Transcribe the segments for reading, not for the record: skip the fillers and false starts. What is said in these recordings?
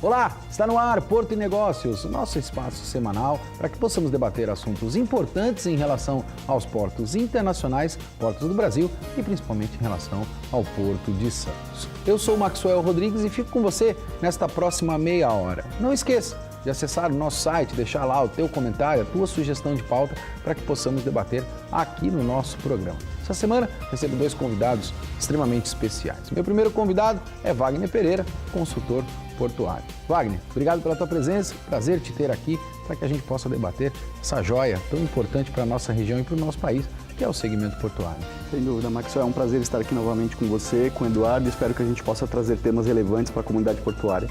Olá, está no ar Porto e Negócios, nosso espaço semanal para que possamos debater assuntos importantes em relação aos portos internacionais, portos do Brasil e principalmente em relação ao Porto de Santos. Eu sou o Maxwell Rodrigues e fico com você nesta próxima meia hora. Não esqueça de acessar o nosso site, deixar lá o teu comentário, a tua sugestão de pauta para que possamos debater aqui no nosso programa. Essa semana recebo dois convidados extremamente especiais. Meu primeiro convidado é Wagner Pereira, consultor portuário. Wagner, obrigado pela tua presença, prazer te ter aqui para que a gente possa debater essa joia tão importante para a nossa região e para o nosso país, que é o segmento portuário. Sem dúvida, Maxwell, é um prazer estar aqui novamente com você, com o Eduardo, e espero que a gente possa trazer temas relevantes para a comunidade portuária.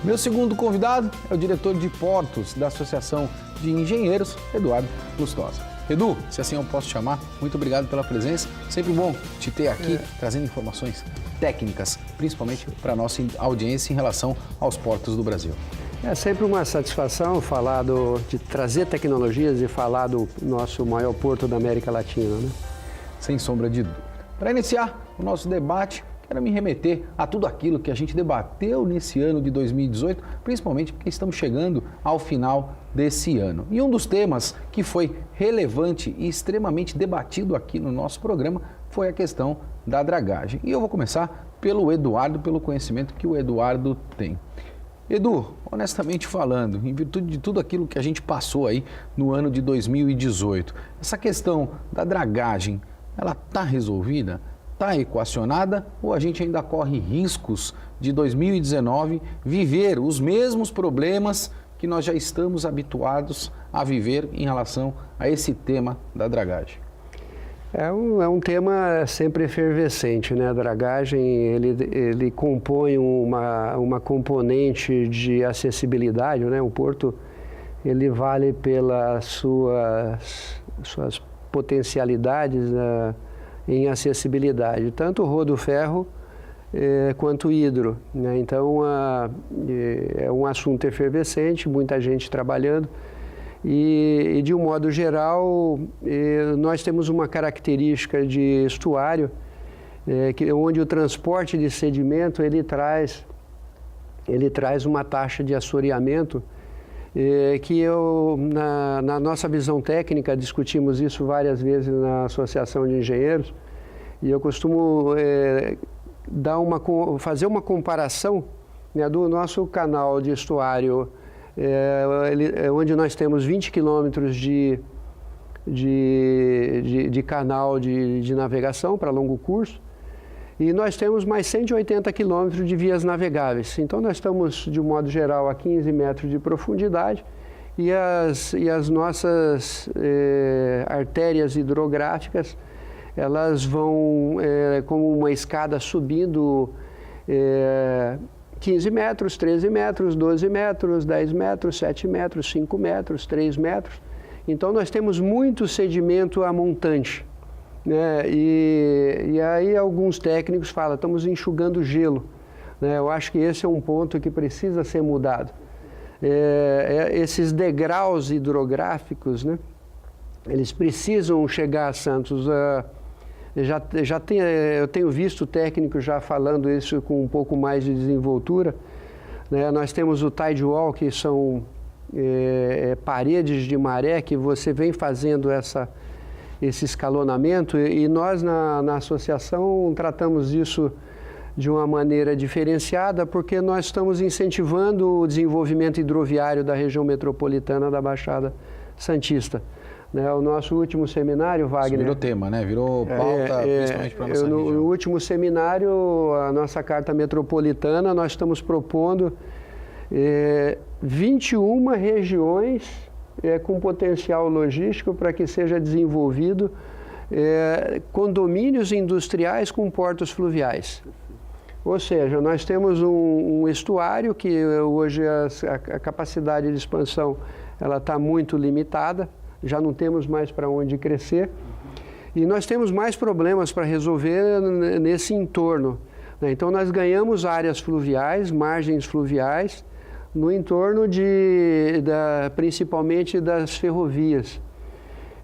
Meu segundo convidado é o diretor de portos da Associação de Engenheiros, Eduardo Lustosa. Edu, se assim eu posso chamar, muito obrigado pela presença. Sempre bom te ter aqui, trazendo informações técnicas, principalmente para a nossa audiência em relação aos portos do Brasil. É sempre uma satisfação falar de trazer tecnologias e falar do nosso maior porto da América Latina, né? Sem sombra de dúvida. Para iniciar o nosso debate, quero me remeter a tudo aquilo que a gente debateu nesse ano de 2018, principalmente porque estamos chegando ao final desse ano. E um dos temas que foi relevante e extremamente debatido aqui no nosso programa foi a questão da dragagem. E eu vou começar pelo Eduardo, pelo conhecimento que o Eduardo tem. Edu, honestamente falando, em virtude de tudo aquilo que a gente passou aí no ano de 2018, essa questão da dragagem, ela está resolvida? Está equacionada ou a gente ainda corre riscos de 2019 viver os mesmos problemas que nós já estamos habituados a viver em relação a esse tema da dragagem? É um tema sempre efervescente, né? A dragagem, ele compõe uma componente de acessibilidade, né? O porto, ele vale pelas suas potencialidades, em acessibilidade, tanto o rodo-ferro quanto o hidro, né? Então, é um assunto efervescente, muita gente trabalhando e de um modo geral, nós temos uma característica de estuário, onde o transporte de sedimento, ele traz uma taxa de assoreamento, que na nossa visão técnica, discutimos isso várias vezes na Associação de Engenheiros, e eu costumo fazer uma comparação, né, do nosso canal de estuário, onde nós temos 20 quilômetros de canal de navegação para longo curso, e nós temos mais 180 quilômetros de vias navegáveis. Então, nós estamos, de um modo geral, a 15 metros de profundidade e as nossas artérias hidrográficas, elas vão como uma escada subindo 15 metros, 13 metros, 12 metros, 10 metros, 7 metros, 5 metros, 3 metros. Então, nós temos muito sedimento a montante, né? E aí alguns técnicos falam, estamos enxugando gelo, né? Eu acho que esse é um ponto que precisa ser mudado. Esses degraus hidrográficos, né? Eles precisam chegar a Santos. Eu tenho visto técnicos já falando isso com um pouco mais de desenvoltura, né? Nós temos o tide wall, que são paredes de maré que você vem fazendo esse escalonamento, e nós na associação tratamos isso de uma maneira diferenciada, porque nós estamos incentivando o desenvolvimento hidroviário da região metropolitana da Baixada Santista. Né, o nosso último seminário, Wagner... Isso virou tema, né? Virou pauta, principalmente para a nossa região. No último seminário, a nossa Carta Metropolitana, nós estamos propondo 21 regiões com potencial logístico para que seja desenvolvido condomínios industriais com portos fluviais. Ou seja, nós temos um estuário que hoje a capacidade de expansão ela está muito limitada, já não temos mais para onde crescer, e nós temos mais problemas para resolver nesse entorno, né? Então, nós ganhamos áreas fluviais, margens fluviais, no entorno principalmente das ferrovias.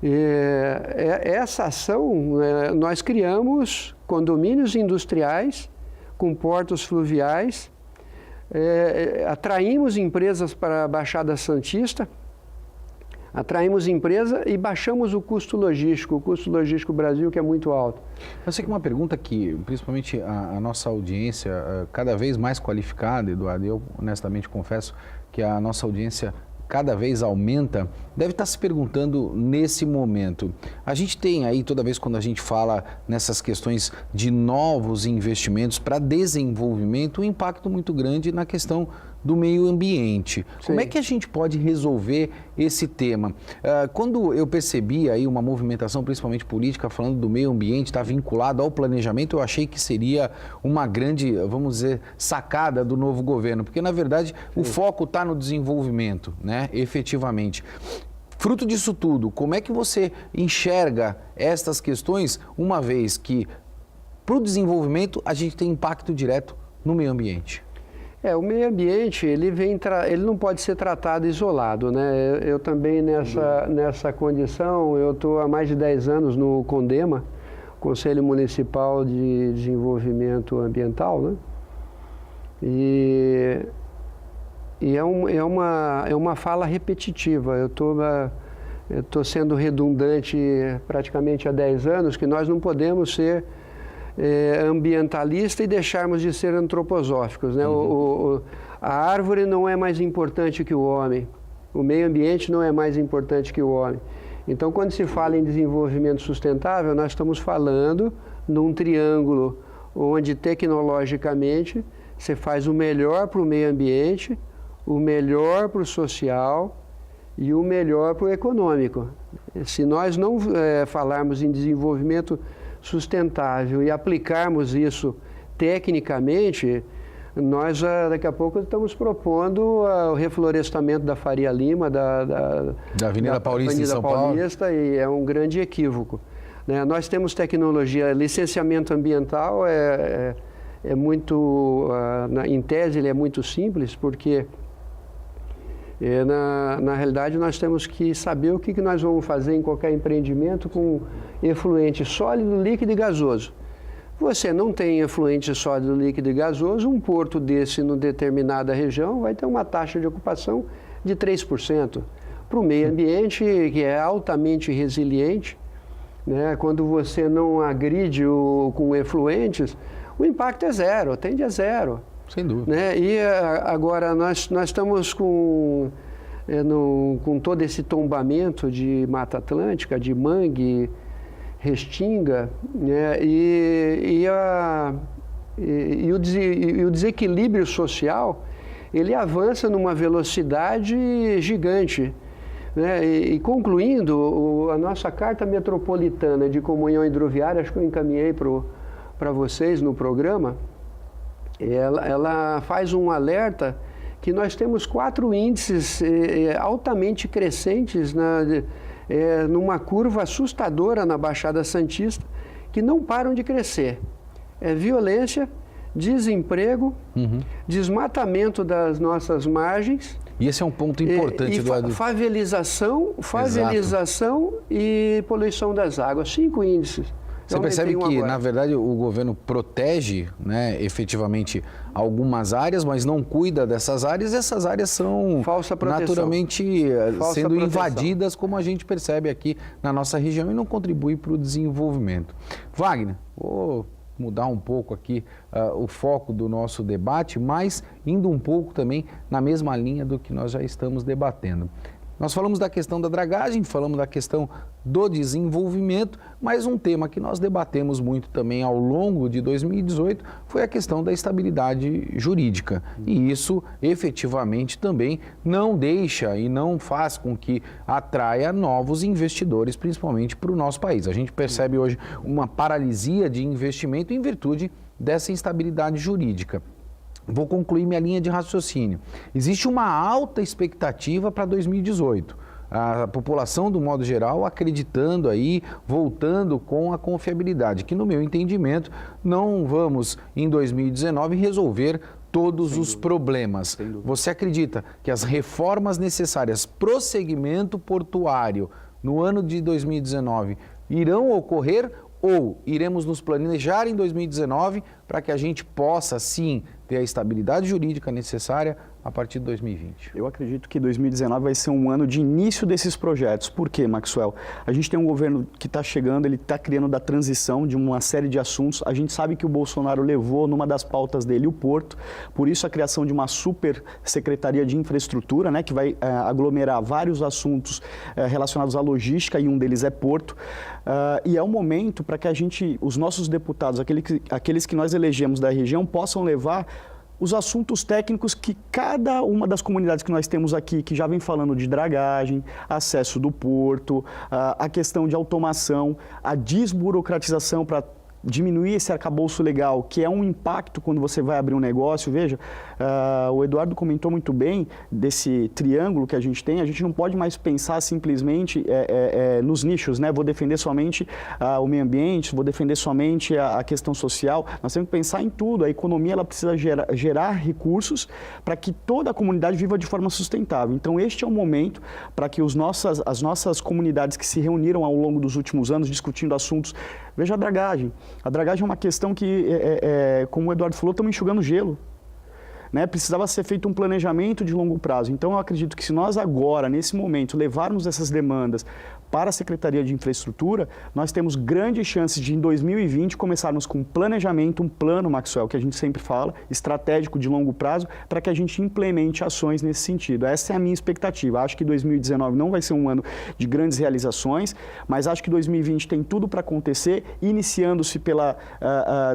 Essa ação, nós criamos condomínios industriais com portos fluviais, atraímos empresas para a Baixada Santista, atraímos empresa e baixamos o custo logístico Brasil, que é muito alto. Eu sei que uma pergunta que, principalmente a nossa audiência, cada vez mais qualificada, Eduardo, eu honestamente confesso que a nossa audiência cada vez aumenta, deve estar se perguntando nesse momento. A gente tem aí, toda vez quando a gente fala nessas questões de novos investimentos para desenvolvimento, um impacto muito grande na questão do meio ambiente. Sim. Como é que a gente pode resolver esse tema? Quando eu percebi aí uma movimentação, principalmente política, falando do meio ambiente, está vinculado ao planejamento, eu achei que seria uma grande, vamos dizer, sacada do novo governo, porque na verdade o foco está no desenvolvimento, né, efetivamente. Fruto disso tudo, como é que você enxerga estas questões, uma vez que para o desenvolvimento a gente tem impacto direto no meio ambiente? O meio ambiente, ele não pode ser tratado isolado, né? Eu também nessa condição, eu estou há mais de 10 anos no CONDEMA, Conselho Municipal de Desenvolvimento Ambiental, né? E é uma fala repetitiva. Eu estou sendo redundante praticamente há 10 anos, que nós não podemos ser ambientalista e deixarmos de ser antroposóficos, né? A árvore não é mais importante que o homem, o meio ambiente não é mais importante que o homem. Então, quando se fala em desenvolvimento sustentável, nós estamos falando num triângulo onde tecnologicamente você faz o melhor para o meio ambiente, o melhor para o social e o melhor para o econômico. Se nós não falarmos em desenvolvimento sustentável e aplicarmos isso tecnicamente, nós daqui a pouco estamos propondo o reflorestamento da Faria Lima, da Avenida Paulista em São Paulo. E é um grande equívoco, né? Nós temos tecnologia, licenciamento ambiental é muito, em tese ele é muito simples, porque na realidade nós temos que saber o que nós vamos fazer em qualquer empreendimento com efluente sólido, líquido e gasoso. Você não tem efluente sólido, líquido e gasoso, um porto desse em determinada região vai ter uma taxa de ocupação de 3%. Para o meio ambiente, que é altamente resiliente, né? Quando você não agride com efluentes, o impacto é zero, tende a zero. Sem dúvida. Né? E agora nós estamos com todo esse tombamento de Mata Atlântica, de mangue, restinga, né? E o desequilíbrio social, ele avança numa velocidade gigante, né? E concluindo, a nossa Carta Metropolitana de Comunhão Hidroviária, acho que eu encaminhei para vocês no programa, ela faz um alerta que nós temos 4 índices altamente crescentes numa curva assustadora na Baixada Santista, que não param de crescer. Violência, desemprego, desmatamento das nossas margens. E esse é um ponto importante, Eduardo. Favelização e poluição das águas. 5 índices. Você percebe que, na verdade, o governo protege, né, efetivamente algumas áreas, mas não cuida dessas áreas, e essas áreas são naturalmente sendo invadidas, como a gente percebe aqui na nossa região, e não contribui para o desenvolvimento. Wagner, vou mudar um pouco aqui o foco do nosso debate, mas indo um pouco também na mesma linha do que nós já estamos debatendo. Nós falamos da questão da dragagem, falamos da questão do desenvolvimento, mas um tema que nós debatemos muito também ao longo de 2018 foi a questão da estabilidade jurídica. E isso efetivamente também não deixa e não faz com que atraia novos investidores, principalmente para o nosso país. A gente percebe hoje uma paralisia de investimento em virtude dessa instabilidade jurídica. Vou concluir minha linha de raciocínio. Existe uma alta expectativa para 2018. A população, do modo geral, acreditando aí, voltando com a confiabilidade, que no meu entendimento não vamos, em 2019, resolver todos os problemas. Você acredita que as reformas necessárias para o segmento portuário no ano de 2019 irão ocorrer ou iremos nos planejar em 2019 para que a gente possa, sim, ter a estabilidade jurídica necessária a partir de 2020? Eu acredito que 2019 vai ser um ano de início desses projetos. Por quê, Maxwell? A gente tem um governo que está chegando, ele está criando da transição de uma série de assuntos. A gente sabe que o Bolsonaro levou numa das pautas dele o Porto, por isso a criação de uma super secretaria de infraestrutura, né, que vai aglomerar vários assuntos relacionados à logística, e um deles é Porto. E é um momento para que os nossos deputados, aqueles que nós elegemos da região, possam levar os assuntos técnicos que cada uma das comunidades que nós temos aqui, que já vem falando de dragagem, acesso do porto, a questão de automação, a desburocratização para diminuir esse arcabouço legal, que é um impacto quando você vai abrir um negócio. Veja, o Eduardo comentou muito bem desse triângulo que a gente tem. A gente não pode mais pensar simplesmente nos nichos, né? Vou defender somente o meio ambiente, vou defender somente a questão social. Nós temos que pensar em tudo. A economia ela precisa gerar recursos para que toda a comunidade viva de forma sustentável. Então, este é o momento para que as nossas comunidades que se reuniram ao longo dos últimos anos discutindo assuntos. Veja a dragagem. A dragagem é uma questão que, como o Eduardo falou, estamos enxugando gelo. Né? Precisava ser feito um planejamento de longo prazo. Então, eu acredito que se nós agora, nesse momento, levarmos essas demandas para a Secretaria de Infraestrutura, nós temos grandes chances de, em 2020, começarmos com um planejamento, um plano, Maxwell, que a gente sempre fala, estratégico de longo prazo, para que a gente implemente ações nesse sentido. Essa é a minha expectativa. Acho que 2019 não vai ser um ano de grandes realizações, mas acho que 2020 tem tudo para acontecer, iniciando-se pela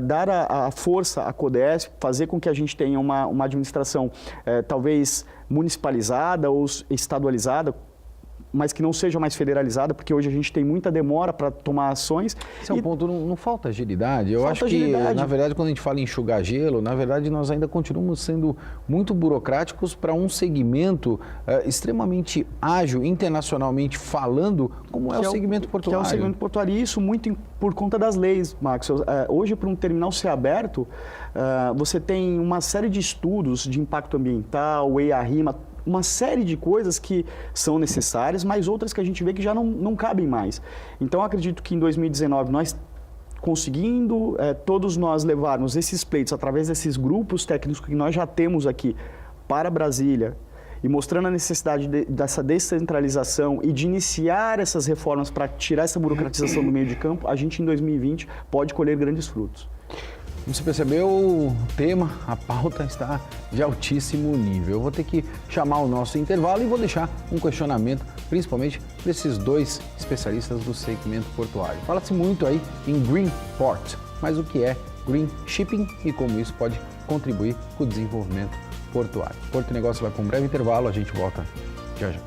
dar a força à CODESP, fazer com que a gente tenha uma administração talvez municipalizada ou estadualizada, mas que não seja mais federalizada, porque hoje a gente tem muita demora para tomar ações. Esse é um ponto, não falta agilidade. Eu acho que, na verdade, quando a gente fala em enxugar gelo, na verdade, nós ainda continuamos sendo muito burocráticos para um segmento extremamente ágil, internacionalmente falando, como é o segmento portuário. Que é o segmento portuário, e isso muito por conta das leis, Max. Hoje, para um terminal ser aberto, você tem uma série de estudos de impacto ambiental, EIA-RIMA, uma série de coisas que são necessárias, mas outras que a gente vê que já não cabem mais. Então, acredito que em 2019 nós conseguindo todos nós levarmos esses pleitos através desses grupos técnicos que nós já temos aqui para Brasília e mostrando a necessidade dessa descentralização e de iniciar essas reformas para tirar essa burocratização do meio de campo, a gente em 2020 pode colher grandes frutos. Como você percebeu, o tema, a pauta está de altíssimo nível. Eu vou ter que chamar o nosso intervalo e vou deixar um questionamento, principalmente desses dois especialistas do segmento portuário. Fala-se muito aí em Green Port, mas o que é Green Shipping e como isso pode contribuir com o desenvolvimento portuário. Porto Negócio vai para um breve intervalo, a gente volta já já.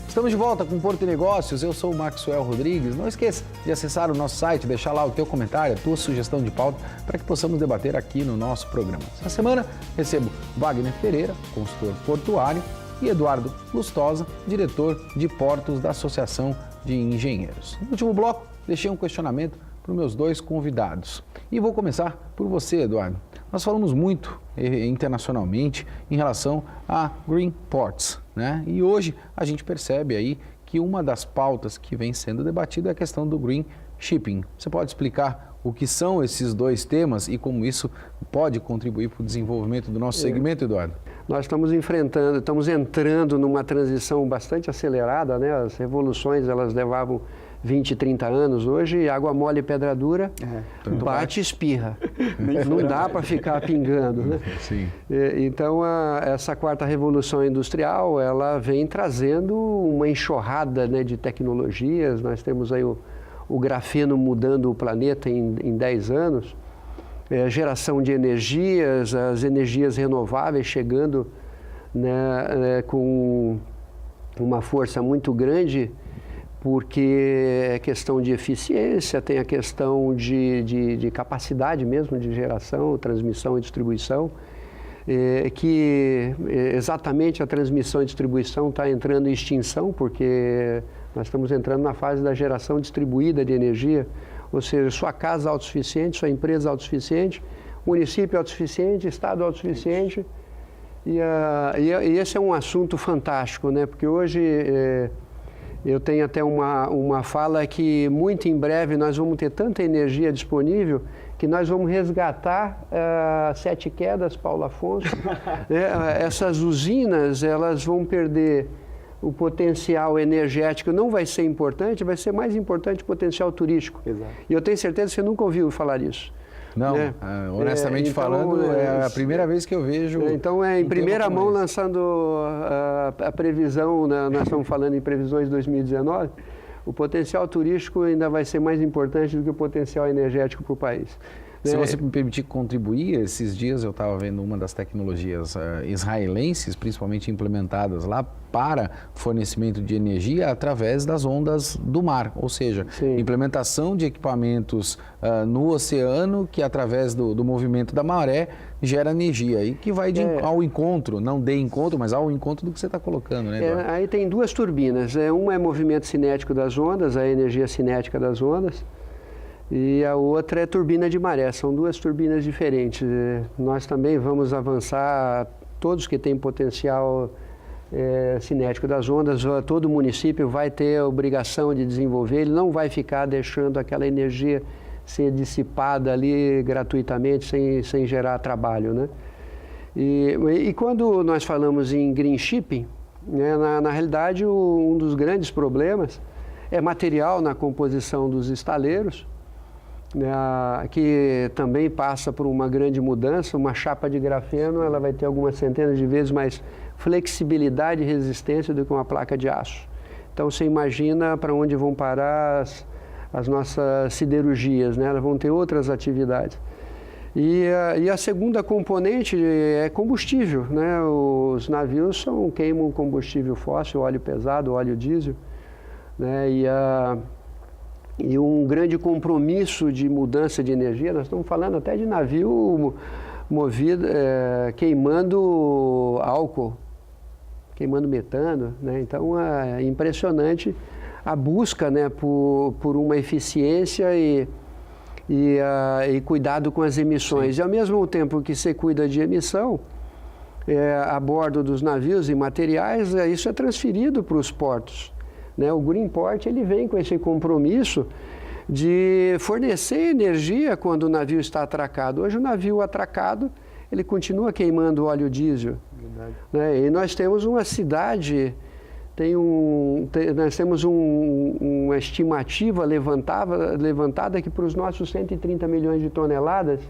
Estamos de volta com Porto e Negócios, eu sou o Maxwell Rodrigues. Não esqueça de acessar o nosso site, deixar lá o teu comentário, a tua sugestão de pauta, para que possamos debater aqui no nosso programa. Essa semana recebo Wagner Pereira, consultor portuário, e Eduardo Lustosa, diretor de portos da Associação de Engenheiros. No último bloco, deixei um questionamento para os meus dois convidados. E vou começar por você, Eduardo. Nós falamos muito internacionalmente em relação a Green Ports, né? E hoje a gente percebe aí que uma das pautas que vem sendo debatida é a questão do Green Shipping. Você pode explicar o que são esses dois temas e como isso pode contribuir para o desenvolvimento do nosso segmento, Eduardo? Nós estamos entrando numa transição bastante acelerada, né? As revoluções, elas levavam 20, 30 anos. Hoje, água mole e pedra dura, bate e espirra. Não dá para ficar pingando, né? Sim. Então, essa quarta revolução industrial, ela vem trazendo uma enxurrada, né, de tecnologias. Nós temos aí o grafeno mudando o planeta em 10 anos. Geração de energias, as energias renováveis chegando, né, com uma força muito grande, porque é questão de eficiência, tem a questão de capacidade mesmo de geração, transmissão e distribuição, que exatamente a transmissão e distribuição está entrando em extinção, porque nós estamos entrando na fase da geração distribuída de energia, ou seja, sua casa autossuficiente, sua empresa autossuficiente, município autossuficiente, estado autossuficiente, E esse é um assunto fantástico, né? Porque hoje eu tenho até uma fala que muito em breve nós vamos ter tanta energia disponível que nós vamos resgatar Sete Quedas, Paulo Afonso. Essas usinas, elas vão perder o potencial energético, não vai ser importante, vai ser mais importante o potencial turístico. Exato. E eu tenho certeza que você nunca ouviu falar isso. Não, né? Honestamente então, falando, é a primeira vez que eu vejo... Então, em primeira mão, lançando a previsão, né? Nós estamos falando em previsões de 2019, o potencial turístico ainda vai ser mais importante do que o potencial energético para o país. Se você me permitir contribuir, esses dias eu estava vendo uma das tecnologias israelenses, principalmente implementadas lá para fornecimento de energia através das ondas do mar, ou seja, Sim. implementação de equipamentos no oceano que através do movimento da maré gera energia e que vai ao encontro, não de encontro, mas ao encontro do que você está colocando, né, Eduardo? Aí tem duas turbinas, uma é movimento cinético das ondas, a energia cinética das ondas, e a outra é turbina de maré, são duas turbinas diferentes. Nós também vamos avançar, todos que têm potencial cinético das ondas, todo município vai ter a obrigação de desenvolver, ele não vai ficar deixando aquela energia ser dissipada ali gratuitamente, sem gerar trabalho, né? E quando nós falamos em green shipping, né, na realidade um dos grandes problemas é material na composição dos estaleiros, que também passa por uma grande mudança. Uma chapa de grafeno, ela vai ter algumas centenas de vezes mais flexibilidade e resistência do que uma placa de aço. Então você imagina para onde vão parar as nossas siderurgias, né? Elas vão ter outras atividades. E a segunda componente é combustível, né? Os navios queimam combustível fóssil, óleo pesado, óleo diesel, né? E um grande compromisso de mudança de energia, nós estamos falando até de navio movido, queimando álcool, queimando metano, né? Então é impressionante a busca, né, por uma eficiência e cuidado com as emissões. Sim. E ao mesmo tempo que você cuida de emissão, a bordo dos navios e materiais, isso é transferido para os portos. Né? O Greenport, ele vem com esse compromisso de fornecer energia quando o navio está atracado. Hoje o navio atracado, ele continua queimando óleo diesel. Né? E nós temos uma cidade, nós temos uma estimativa levantada que para os nossos 130 milhões de toneladas,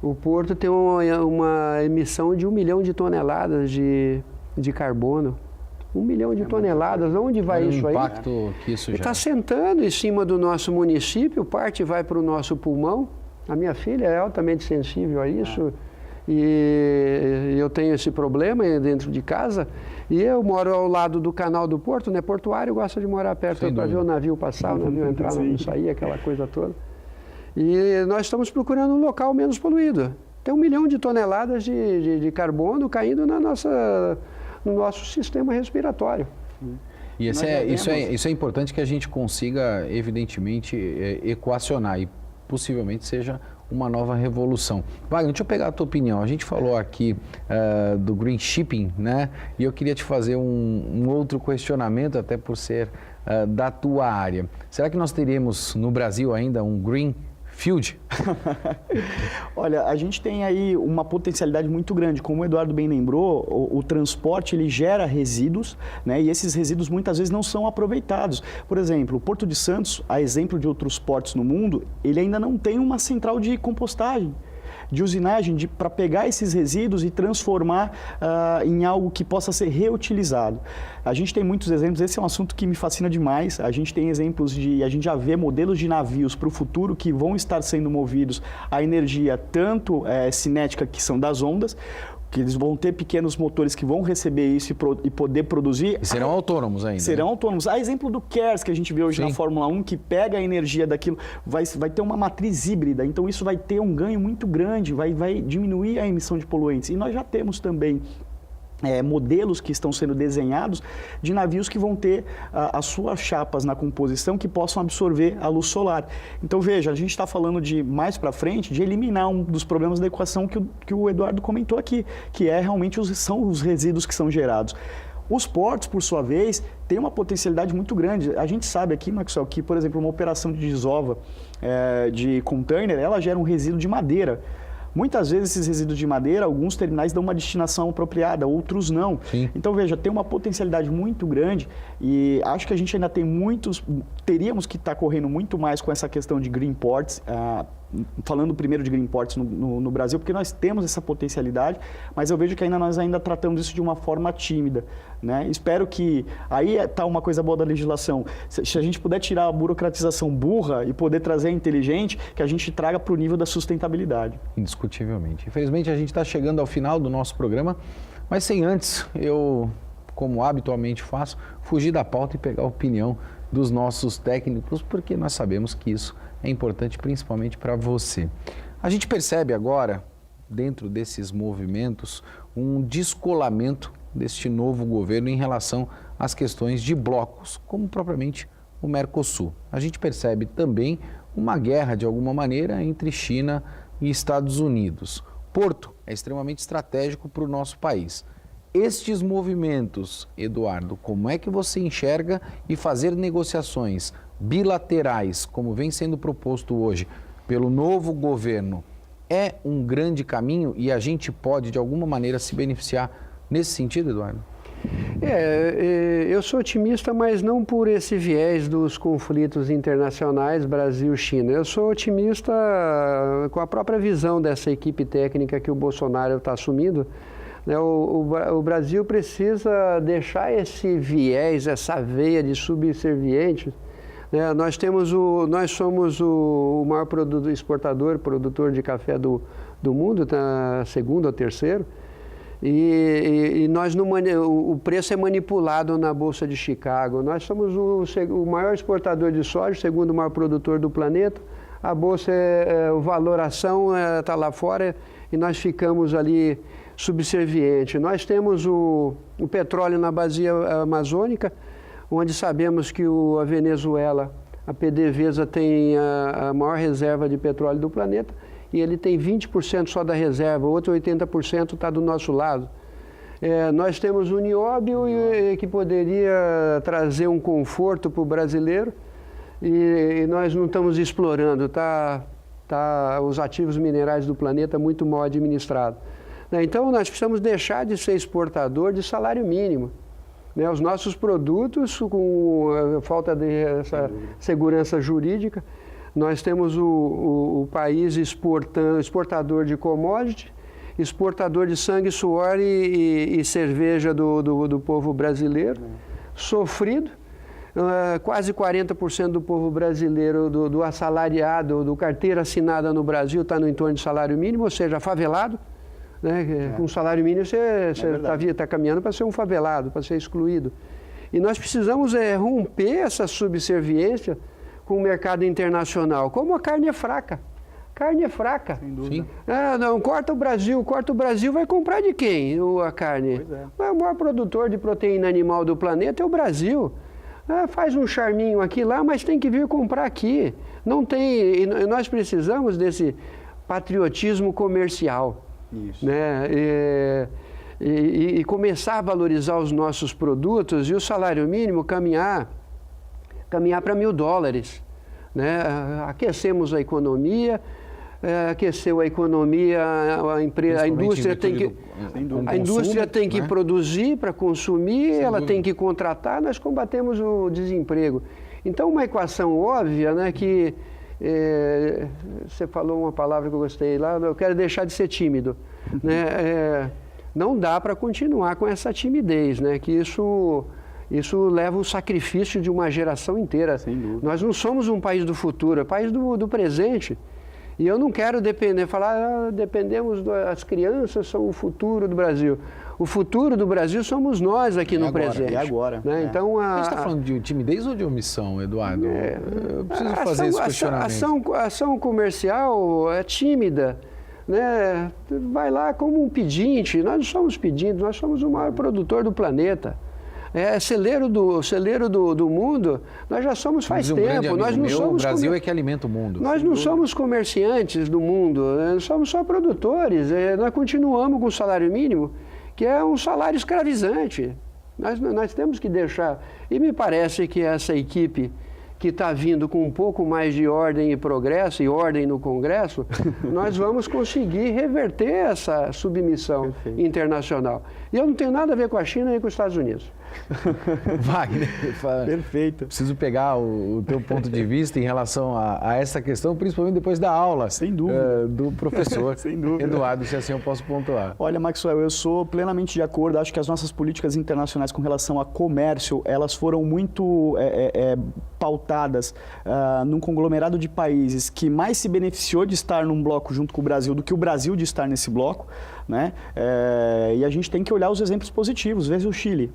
o porto tem uma emissão de 1 milhão de toneladas de carbono. 1 milhão de toneladas, onde vai isso aí? O impacto que isso já... Está sentando em cima do nosso município, parte vai para o nosso pulmão. A minha filha é altamente sensível a isso. E eu tenho esse problema dentro de casa. E eu moro ao lado do canal do porto, né? Portuário gosta de morar perto para ver o navio passar, o navio entrar, não sair, aquela coisa toda. E nós estamos procurando um local menos poluído. Tem 1 milhão de toneladas de carbono caindo no nosso sistema respiratório. E isso é importante que a gente consiga, evidentemente, equacionar e possivelmente seja uma nova revolução. Wagner, deixa eu pegar a tua opinião. A gente falou aqui do green shipping, né? E eu queria te fazer um outro questionamento, até por ser da tua área. Será que nós teríamos no Brasil ainda um green field? Olha, a gente tem aí uma potencialidade muito grande. Como o Eduardo bem lembrou, o transporte ele gera resíduos, né? E esses resíduos muitas vezes não são aproveitados. Por exemplo, o Porto de Santos, a exemplo de outros portos no mundo, ele ainda não tem uma central de compostagem, de usinagem, para pegar esses resíduos e transformar em algo que possa ser reutilizado. A gente tem muitos exemplos, esse é um assunto que me fascina demais. A gente tem exemplos a gente já vê modelos de navios para o futuro que vão estar sendo movidos a energia tanto cinética, que são das ondas, que eles vão ter pequenos motores que vão receber isso e poder produzir. E serão autônomos ainda. Serão autônomos. A exemplo do KERS, que a gente vê hoje na Fórmula 1, que pega a energia daquilo, vai ter uma matriz híbrida, então isso vai ter um ganho muito grande, vai diminuir a emissão de poluentes. E nós já temos também modelos que estão sendo desenhados de navios que vão ter as suas chapas na composição que possam absorver a luz solar. Então, veja, a gente está falando de, mais para frente, de eliminar um dos problemas da equação que o Eduardo comentou aqui, que é realmente são os resíduos que são gerados. Os portos, por sua vez, têm uma potencialidade muito grande. A gente sabe aqui, Maxwell, que, por exemplo, uma operação de desova de container, ela gera um resíduo de madeira. Muitas vezes esses resíduos de madeira, alguns terminais dão uma destinação apropriada, outros não. Sim. Então, veja, tem uma potencialidade muito grande e acho que a gente ainda teríamos que estar correndo muito mais com essa questão de green ports, falando primeiro de green ports no Brasil, porque nós temos essa potencialidade, mas eu vejo que nós ainda tratamos isso de uma forma tímida, né? Espero que, aí está uma coisa boa da legislação, se a gente puder tirar a burocratização burra e poder trazer a inteligente, que a gente traga para o nível da sustentabilidade. Indiscutivelmente. Infelizmente, a gente está chegando ao final do nosso programa, mas sem antes, eu, como habitualmente faço, fugir da pauta e pegar a opinião dos nossos técnicos, porque nós sabemos que isso é importante principalmente para você. A gente percebe agora, dentro desses movimentos, um descolamento deste novo governo em relação às questões de blocos, como propriamente o Mercosul. A gente percebe também uma guerra, de alguma maneira, entre China e Estados Unidos. Porto é extremamente estratégico para o nosso país. Estes movimentos, Eduardo, como é que você enxerga e fazer negociações bilaterais, como vem sendo proposto hoje pelo novo governo, é um grande caminho e a gente pode, de alguma maneira, se beneficiar nesse sentido, Eduardo? Eu sou otimista, mas não por esse viés dos conflitos internacionais Brasil-China. Eu sou otimista com a própria visão dessa equipe técnica que o Bolsonaro está assumindo. O Brasil precisa deixar esse viés, essa veia de subserviente. Nós somos o maior produtor de café do mundo, tá, segundo ou terceiro. E o preço é manipulado na Bolsa de Chicago. Nós somos o maior exportador de soja, o segundo maior produtor do planeta. A Bolsa, a valoração está lá fora e nós ficamos ali subservientes. Nós temos o petróleo na bacia amazônica, onde sabemos que a Venezuela, a PDVSA, tem a maior reserva de petróleo do planeta. E ele tem 20% só da reserva, outro 80% está do nosso lado. Nós temos o nióbio que poderia trazer um conforto para o brasileiro e nós não estamos explorando, os ativos minerais do planeta muito mal administrados. Então nós precisamos deixar de ser exportador de salário mínimo. Os nossos produtos, com a falta de segurança jurídica, nós temos o país exportador de commodity, exportador de sangue, suor e cerveja do povo brasileiro, sofrido. Quase 40% do povo brasileiro, do assalariado, do carteira assinada no Brasil, está no entorno de salário mínimo, ou seja, favelado. Com salário mínimo você está caminhando para ser um favelado, para ser excluído. E nós precisamos romper essa subserviência com o mercado internacional. Como a carne é fraca. Carne é fraca. Sem dúvida. Não, corta o Brasil vai comprar de quem a carne? O maior produtor de proteína animal do planeta é o Brasil. Faz um charminho aqui lá, mas tem que vir comprar aqui. Não tem, e nós precisamos desse patriotismo comercial. Isso. E começar a valorizar os nossos produtos e o salário mínimo caminhar para $1.000, Aquecemos a economia, aqueceu a economia, a indústria tem que produzir para consumir, ela tem que contratar, nós combatemos o desemprego. Então, uma equação óbvia, que você falou uma palavra que eu gostei lá, eu quero deixar de ser tímido. Não dá para continuar com essa timidez, que isso leva o sacrifício de uma geração inteira. Sem dúvida. Nós não somos um país do futuro, é um país do presente. E eu não quero dependemos as crianças são o futuro do Brasil. O futuro do Brasil somos nós aqui no presente. É agora. Então, a gente está falando de timidez ou de omissão, Eduardo? Eu preciso fazer esse questionamento. A ação comercial é tímida, né, vai lá como um pedinte. Nós não somos pedintes, nós somos o maior produtor do planeta. Celeiro do mundo, nós já somos faz tempo. Nós não somos o Brasil é que alimenta o mundo. Nós não somos comerciantes do mundo, nós somos só produtores. Nós continuamos com o salário mínimo, que é um salário escravizante. Nós temos que deixar. E me parece que essa equipe que está vindo com um pouco mais de ordem e progresso, e ordem no Congresso, nós vamos conseguir reverter essa submissão internacional. E eu não tenho nada a ver com a China nem com os Estados Unidos. Wagner, Perfeito. Preciso pegar o teu ponto de vista em relação a essa questão, principalmente depois da aula. Sem dúvida. Do professor Sem dúvida. Eduardo, se assim eu posso pontuar. Olha, Maxwell, eu sou plenamente de acordo. Acho que as nossas políticas internacionais com relação a comércio, elas foram muito pautadas num conglomerado de países que mais se beneficiou de estar num bloco junto com o Brasil do que o Brasil de estar nesse bloco, né? E a gente tem que olhar os exemplos positivos. Veja o Chile.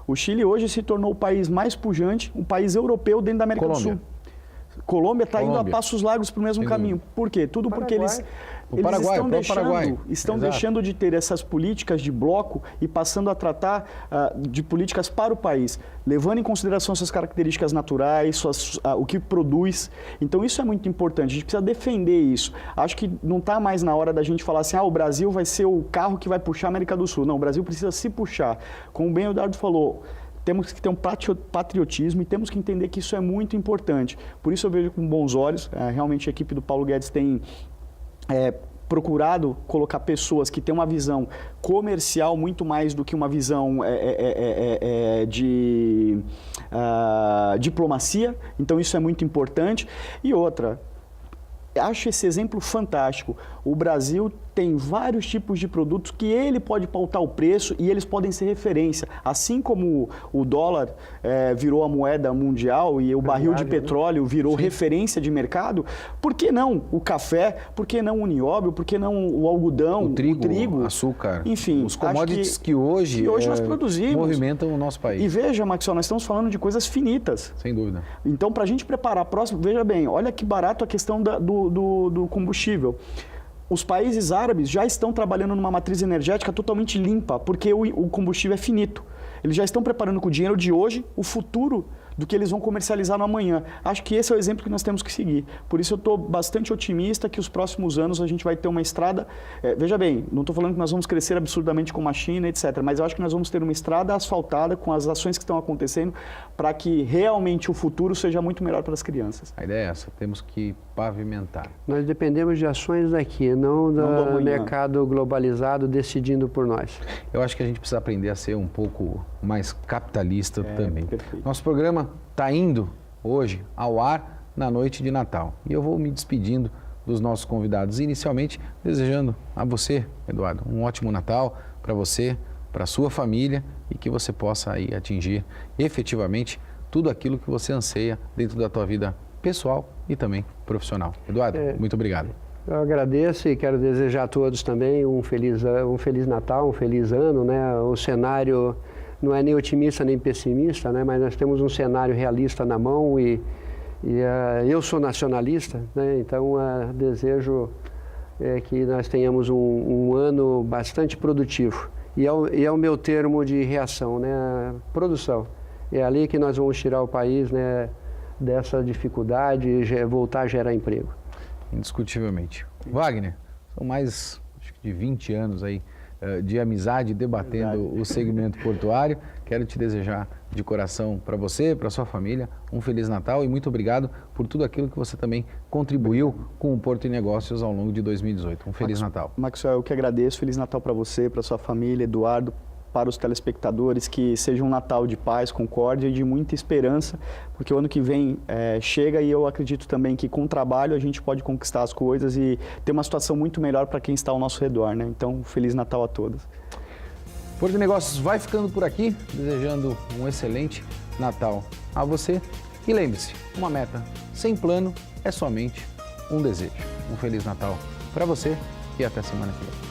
O Chile hoje se tornou o país mais pujante, um país europeu dentro da América do Sul. Colômbia está indo a passos largos para o mesmo caminho. Por quê? Tudo porque eles estão deixando de ter essas políticas de bloco e passando a tratar de políticas para o país, levando em consideração suas características naturais, o que produz. Então isso é muito importante, a gente precisa defender isso. Acho que não está mais na hora da gente falar assim, o Brasil vai ser o carro que vai puxar a América do Sul. Não, o Brasil precisa se puxar. Como bem o Eduardo falou, temos que ter um patriotismo e temos que entender que isso é muito importante. Por isso eu vejo com bons olhos, realmente a equipe do Paulo Guedes tem procurado colocar pessoas que têm uma visão comercial muito mais do que uma visão de diplomacia. Então isso é muito importante. E outra, acho esse exemplo fantástico. O Brasil tem vários tipos de produtos que ele pode pautar o preço e eles podem ser referência. Assim como o dólar virou a moeda mundial e o barril de petróleo virou referência de mercado, por que não o café? Por que não o nióbio? Por que não o algodão, o trigo, açúcar? Enfim, os commodities que hoje nós produzimos. Movimentam o nosso país. E veja, Maxwell, nós estamos falando de coisas finitas. Sem dúvida. Então, para a gente preparar a próxima, veja bem, olha que barato a questão do combustível. Os países árabes já estão trabalhando numa matriz energética totalmente limpa, porque o combustível é finito. Eles já estão preparando com o dinheiro de hoje o futuro do que eles vão comercializar no amanhã. Acho que esse é o exemplo que nós temos que seguir. Por isso eu estou bastante otimista que os próximos anos a gente vai ter uma estrada... veja bem, não estou falando que nós vamos crescer absurdamente como a China, etc. Mas eu acho que nós vamos ter uma estrada asfaltada com as ações que estão acontecendo para que realmente o futuro seja muito melhor para as crianças. A ideia é essa, temos que pavimentar. Nós dependemos de ações daqui, não do mercado globalizado decidindo por nós. Eu acho que a gente precisa aprender a ser um pouco mais capitalista também. Perfeito. Nosso programa está indo hoje ao ar na noite de Natal. E eu vou me despedindo dos nossos convidados, inicialmente desejando a você, Eduardo, um ótimo Natal para você, para a sua família e que você possa aí atingir efetivamente tudo aquilo que você anseia dentro da tua vida pessoal e também profissional. Eduardo, muito obrigado. Eu agradeço e quero desejar a todos também um feliz Natal, um feliz ano, né? O cenário não é nem otimista nem pessimista, né? Mas nós temos um cenário realista na mão e eu sou nacionalista, né? Então desejo que nós tenhamos um ano bastante produtivo. E é o meu termo de reação, né? Produção. É ali que nós vamos tirar o país, né, dessa dificuldade e voltar a gerar emprego. Indiscutivelmente. Wagner, são mais de 20 anos aí de amizade debatendo o segmento portuário. Quero te desejar de coração para você, para sua família, um Feliz Natal e muito obrigado por tudo aquilo que você também contribuiu com o Porto e Negócios ao longo de 2018. Um Feliz Natal. Maxwell, eu que agradeço. Feliz Natal para você, para sua família, Eduardo, para os telespectadores, que seja um Natal de paz, concórdia e de muita esperança, porque o ano que vem chega e eu acredito também que com o trabalho a gente pode conquistar as coisas e ter uma situação muito melhor para quem está ao nosso redor, né? Então, Feliz Natal a todos. Porto e Negócios vai ficando por aqui, desejando um excelente Natal a você. E lembre-se, uma meta sem plano é somente um desejo. Um Feliz Natal para você e até semana que vem.